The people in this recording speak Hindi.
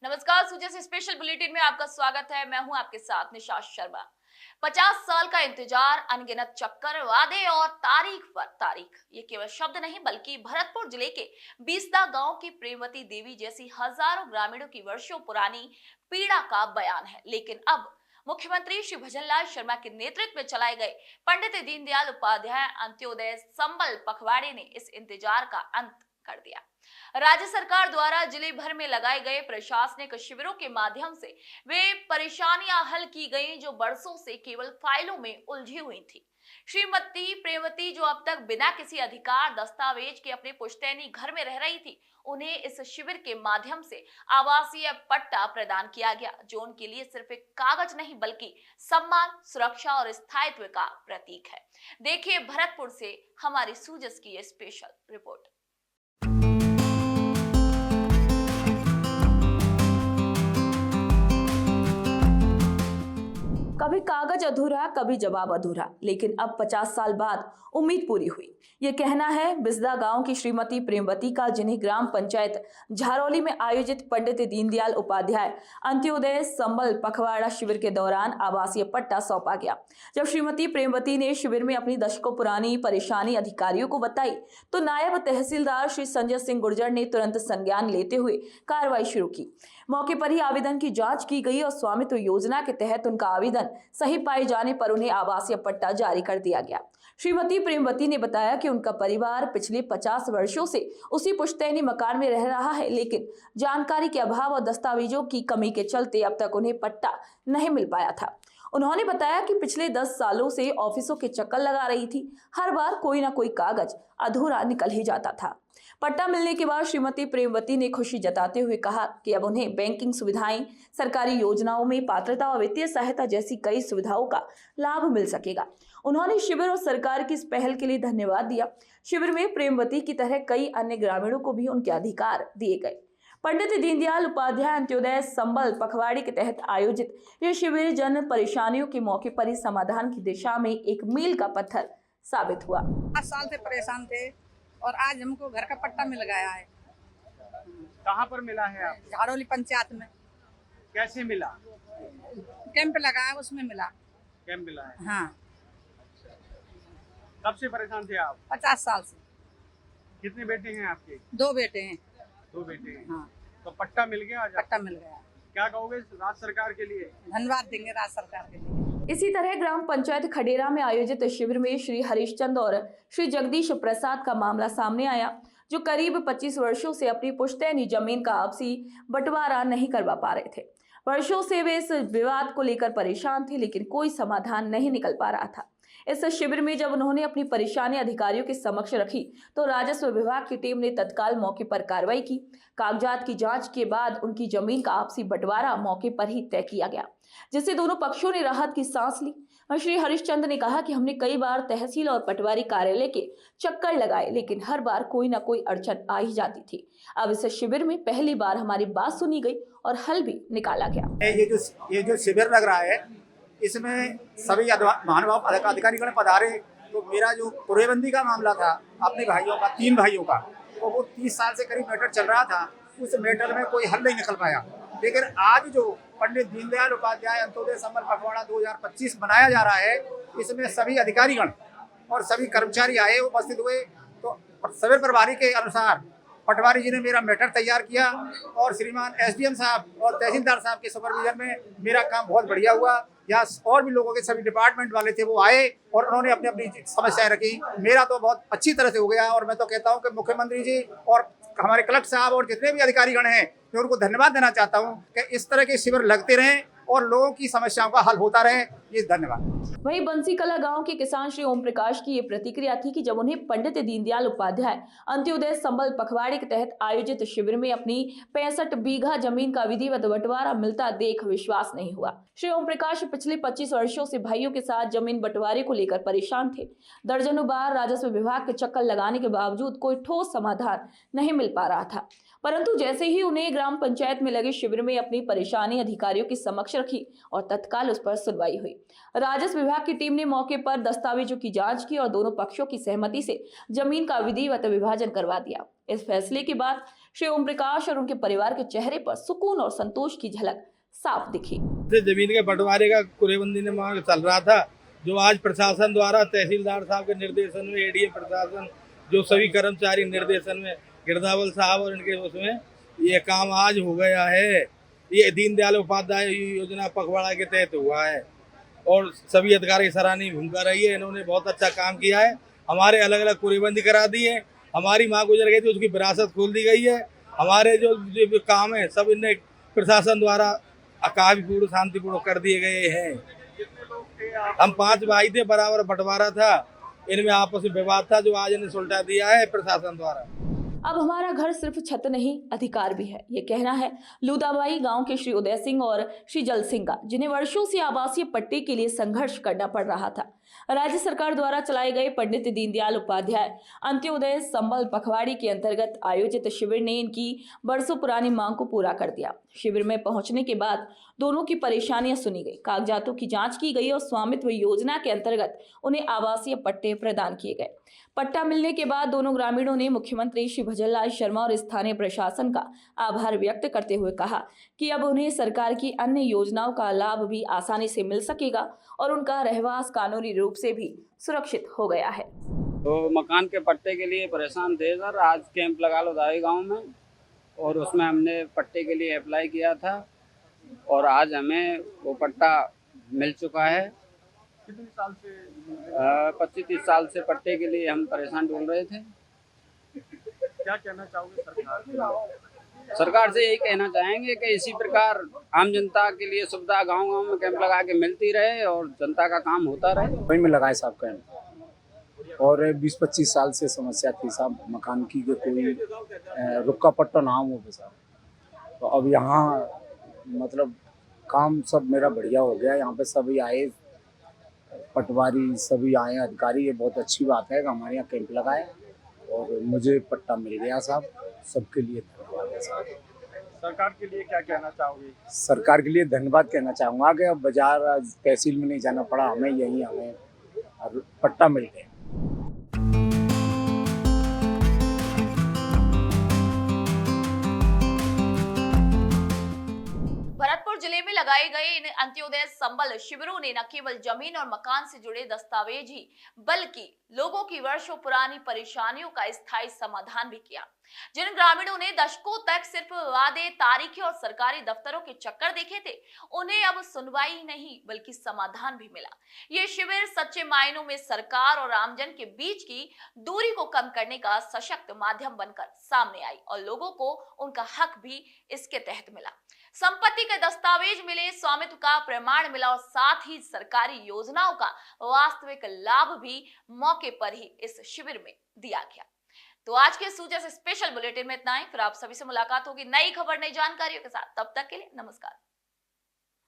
नमस्कार, सूचना से स्पेशल बुलेटिन में आपका स्वागत है। मैं हूं आपके साथ निशा शर्मा। 50 साल का इंतजार, अनगिनत चक्कर, वादे और तारीख पर तारीख, ये केवल शब्द नहीं बल्कि भरतपुर जिले के बीसदा गांव की प्रेमवती देवी जैसी हजारों ग्रामीणों की वर्षों पुरानी पीड़ा का बयान है। लेकिन अब मुख्यमंत्री श्री भजनलाल शर्मा के नेतृत्व में चलाए गए पंडित दीनदयाल उपाध्याय अंत्योदय संबल पखवाड़े ने इस इंतजार का अंत कर दिया। राज्य सरकार द्वारा जिले भर में लगाए गए प्रशासनिक शिविरों के माध्यम से वे परेशानियां हल की गईं जो बरसों से केवल फाइलों में उलझी हुई थी। श्रीमती प्रेमवती जो अब तक बिना किसी अधिकार दस्तावेज के अपने पुश्तैनी घर में रह रही थी, उन्हें इस शिविर के माध्यम से आवासीय पट्टा प्रदान किया गया, जो उनके लिए सिर्फ एक कागज नहीं बल्कि सम्मान, सुरक्षा और स्थायित्व का प्रतीक है। देखिए भरतपुर से हमारी सूजस की ये स्पेशल रिपोर्ट। कभी कागज अधूरा, कभी जवाब अधूरा, लेकिन अब 50 साल बाद उम्मीद पूरी हुई। ये कहना है बिसदा गांव की श्रीमती प्रेमवती का, जिन्हें ग्राम पंचायत झारोली में आयोजित पंडित दीनदयाल उपाध्याय अंत्योदय संबल पखवाड़ा शिविर के दौरान आवासीय पट्टा सौंपा गया। जब श्रीमती प्रेमवती ने शिविर में अपनी दशकों पुरानी परेशानी अधिकारियों को बताई तो नायब तहसीलदार श्री संजय सिंह गुर्जर ने तुरंत संज्ञान लेते हुए कार्रवाई शुरू की। मौके पर ही आवेदन की जांच की गई और स्वामित्व योजना के तहत उनका आवेदन सही पाए जाने पर उन्हें आवासीय पट्टा जारी कर दिया गया। श्रीमती प्रेमवती ने बताया कि उनका परिवार पिछले 50 वर्षों से उसी पुश्तैनी मकान में रह रहा है, लेकिन जानकारी के अभाव और दस्तावेजों की कमी के चलते अब तक उन्हें पट्टा नहीं मिल पाया था। उन्होंने बताया कि पिछले 10 सालों से ऑफिसों के चक्कर लगा रही थी, हर बार कोई ना कोई कागज अधूरा निकल ही जाता था। पट्टा मिलने के बाद श्रीमती प्रेमवती ने खुशी जताते हुए कहा कि अब उन्हें बैंकिंग सुविधाएं, सरकारी योजनाओं में पात्रता और वित्तीय सहायता जैसी कई सुविधाओं का लाभ मिल सकेगा। उन्होंने शिविर और सरकार की इस पहल के लिए धन्यवाद दिया। शिविर में प्रेमवती की तरह कई अन्य ग्रामीणों को भी उनके अधिकार दिए गए। पंडित दीनदयाल उपाध्याय अंत्योदय संबल पखवाड़े के तहत आयोजित यह शिविर जन परेशानियों के मौके पर ही समाधान की दिशा में एक मील का पत्थर साबित हुआ। 5 साल से परेशान थे और आज हमको घर का पट्टा मिल गया है। कहाँ पर मिला है आप? झाड़ोली पंचायत में। कैसे मिला? कैंप लगा है, उसमें मिला। कैंप मिला है? हाँ। कब से परेशान थे आप? 50 साल से। कितने बेटे हैं आपके? 2 बेटे हैं। 2 बेटे हैं। हाँ। तो पट्टा मिल गया आज? पट्टा मिल गया। क्या कहोगे राज्य सरकार के लिए? धन्यवाद देंगे राज्य सरकार के लिए। इसी तरह ग्राम पंचायत खडेरा में आयोजित शिविर में श्री हरिश्चंद और श्री जगदीश प्रसाद का मामला सामने आया, जो करीब 25 वर्षों से अपनी पुश्तैनी जमीन का आपसी बंटवारा नहीं करवा पा रहे थे। वर्षों से वे इस विवाद को लेकर परेशान थे, लेकिन कोई समाधान नहीं निकल पा रहा था। इस शिविर में जब उन्होंने अपनी परेशानी अधिकारियों के समक्ष रखी तो राजस्व विभाग की टीम ने तत्काल मौके पर कार्रवाई की। कागजात की जांच के बाद उनकी जमीन का आपसी बंटवारा मौके पर ही तय किया गया, जिससे दोनों पक्षों ने राहत की सांस ली। श्री हरिश्चंद ने कहा कि हमने कई बार तहसील और पटवारी कार्यालय के चक्कर लगाए, लेकिन हर बार कोई ना कोई अड़चन आ ही जाती थी। अब इस शिविर में पहली बार हमारी बात सुनी गई और हल भी निकाला गया। ये जो शिविर लग रहा है, इसमें सभी महानुभाव अधिकारीगण पधारे। तो मेरा जो कुरेबंदी का मामला था अपने भाइयों का, 3 भाइयों का, तो वो 30 साल से करीब मैटर चल रहा था। उस मैटर में कोई हल नहीं निकल पाया। लेकिन आज जो पंडित दीनदयाल उपाध्याय अंत्योदय संबल पखवाड़ा 2025 बनाया जा रहा है, इसमें सभी अधिकारीगण और सभी कर्मचारी आए, उपस्थित हुए। तो शिविर प्रभारी के अनुसार पटवारी जी ने मेरा मैटर तैयार किया और श्रीमान एसडीएम साहब और तहसीलदार साहब के सुपरविजन में मेरा काम बहुत बढ़िया हुआ। यहाँ और भी लोगों के सभी डिपार्टमेंट वाले थे, वो आए और उन्होंने अपनी अपनी समस्याएं रखी। मेरा तो बहुत अच्छी तरह से हो गया और मैं तो कहता हूँ कि मुख्यमंत्री जी और हमारे कलेक्टर साहब और जितने भी अधिकारीगण हैं, मैं उनको धन्यवाद देना चाहता हूँ कि इस तरह के शिविर लगते रहें और लोगों की समस्याओं का हल होता रहे। ये धन्यवाद। वहीं बंसी कला गांव के किसान श्री ओम प्रकाश की ये प्रतिक्रिया थी कि जब उन्हें पंडित दीनदयाल उपाध्याय अंत्योदय संबल पखवाड़े के तहत आयोजित शिविर में अपनी 65 बीघा जमीन का विधिवत बंटवारा मिलता देख विश्वास नहीं हुआ। श्री ओम प्रकाश पिछले 25 वर्षों से भाइयों के साथ जमीन बंटवारे को लेकर परेशान थे। दर्जनों बार राजस्व विभाग के चक्कर लगाने के बावजूद कोई ठोस समाधान नहीं मिल पा रहा था, परंतु जैसे ही उन्हें ग्राम पंचायत में लगे शिविर में अपनी परेशानी अधिकारियों के समक्ष रखी और तत्काल उस पर सुनवाई हुई। राजस्व विभाग की टीम ने मौके पर दस्तावेजों की जांच की और दोनों पक्षों की सहमति से जमीन का विधिवत विभाजन करवा दिया। इस फैसले के बाद श्री ओम प्रकाश और उनके परिवार के चेहरे पर सुकून और संतोष की झलक साफ दिखी। जमीन के बंटवारे का कुरेबंदी ने मांग चल रहा था, जो आज प्रशासन द्वारा तहसीलदार साहब के निर्देशन में एडीएम प्रशासन जो सभी कर्मचारी निर्देशन में गिरदावल साहब और इनके उसमें ये काम आज हो गया है। ये दीनदयाल उपाध्याय योजना पखवाड़ा के तहत हुआ है और सभी अधिकारी सराहनीय भूमिका रही है। इन्होंने बहुत अच्छा काम किया है। हमारे अलग अलग कुरेबंदी करा दी है। हमारी माँ गुजर गई थी, उसकी विरासत खोल दी गई है। हमारे जो काम है सब इन्हें प्रशासन द्वारा काफीपूर्ण शांतिपूर्ण कर दिए गए हैं। कितने लोग थे आप? हम 5 भाई थे, बराबर बंटवारा था। इनमें आपस में विवाद था जो आज इन्हें सुलझा दिया है प्रशासन द्वारा। अब हमारा घर सिर्फ छत नहीं, अधिकार भी है, ये कहना है लूदाबाई गांव के श्री उदय सिंह और श्री जल सिंह का, जिन्हें वर्षों से आवासीय पट्टे के लिए संघर्ष करना पड़ रहा था। राज्य सरकार द्वारा चलाए गए पंडित दीनदयाल उपाध्याय अंत्योदय संबल पखवाड़ी के अंतर्गत आयोजित शिविर ने इनकी बरसों पुरानी मांग को पूरा कर दिया। शिविर में पहुंचने के बाद दोनों की परेशानियां सुनी गई, कागजातों की जांच की गई और स्वामित्व योजना के अंतर्गत उन्हें आवासीय पट्टे प्रदान किए गए। पट्टा मिलने के बाद दोनों ग्रामीणों ने मुख्यमंत्री श्री भजनलाल शर्मा और स्थानीय प्रशासन का आभार व्यक्त करते हुए कहा कि अब उन्हें सरकार की अन्य योजनाओं का लाभ भी आसानी से मिल सकेगा और उनका रहवास कानूनी रूप से भी सुरक्षित हो गया है। तो मकान के पट्टे के लिए परेशान थे सर। आज कैंप लगा लुदाई गांव में और उसमें हमने पट्टे के लिए अप्लाई किया था और आज हमें वो पट्टा मिल चुका है। कितने साल से 25-30 साल से पट्टे के लिए हम परेशान ढूंढ रहे थे। क्या कहना चाहोगे सरकार को? सरकार से यही कहना चाहेंगे कि इसी प्रकार आम जनता के लिए सुविधा गांव-गांव में कैंप लगा के मिलती रहे और जनता का काम होता रहे। वहीं में लगाए साहब कैंप और 20-25 साल से समस्या थी साहब मकान की कि कोई रुक्का पट्टा ना हो साहब। तो अब यहाँ मतलब काम सब मेरा बढ़िया हो गया। यहाँ पे सभी आए, पटवारी सभी आए, अधिकारी। ये बहुत अच्छी बात है कि हमारे यहाँ कैंप लगाए और मुझे पट्टा मिल गया साहब। सबके लिए धन्यवाद है साहब। सरकार के लिए क्या कहना चाहोगे? सरकार के लिए धन्यवाद कहना चाहूँगा कि अब बाजार तहसील में नहीं जाना पड़ा, हमें पट्टा मिल गया। भरतपुर जिले में लगाए गए इन अंत्योदय संबल शिविरों ने न केवल जमीन और मकान से जुड़े दस्तावेज ही बल्कि लोगों की वर्षों पुरानी परेशानियों का स्थायी समाधान भी किया। जिन ग्रामीणों ने दशकों तक सिर्फ वादे, तारीखें और सरकारी दफ्तरों के चक्कर देखे थे, उन्हें अब सुनवाई ही नहीं बल्कि समाधान भी मिला। ये शिविर सच्चे मायनों में सरकार और आमजन के बीच की दूरी को कम करने का सशक्त माध्यम बनकर सामने आई और लोगों को उनका हक भी इसके तहत मिला। संपत्ति के दस्तावेज मिले, स्वामित्व का प्रमाण मिला और साथ ही सरकारी योजनाओं का वास्तविक लाभ भी मौके पर ही इस शिविर में दिया गया। तो आज के सूचे से स्पेशल बुलेटिन में इतना ही। फिर आप सभी से मुलाकात होगी नई खबर, नई जानकारियों के साथ। तब तक के लिए नमस्कार।